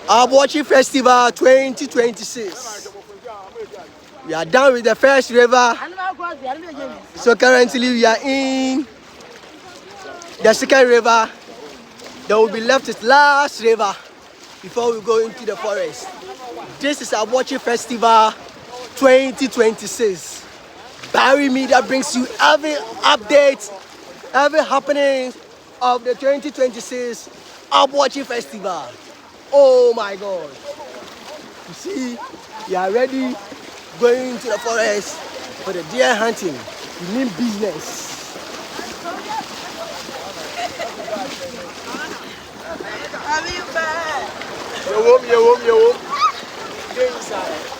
Aboakyer Festival 2026. We are done with the first river. So currently we are in the second river. Then we'll be left with last river before we go into the forest. This is Aboakyer Festival 2026. Barry Media brings you every update, every happening of the 2026 Aboakyer Festival. Oh my God. You see, we are ready going into the forest for the deer hunting. We mean business. Yo, yo, yo. Get inside.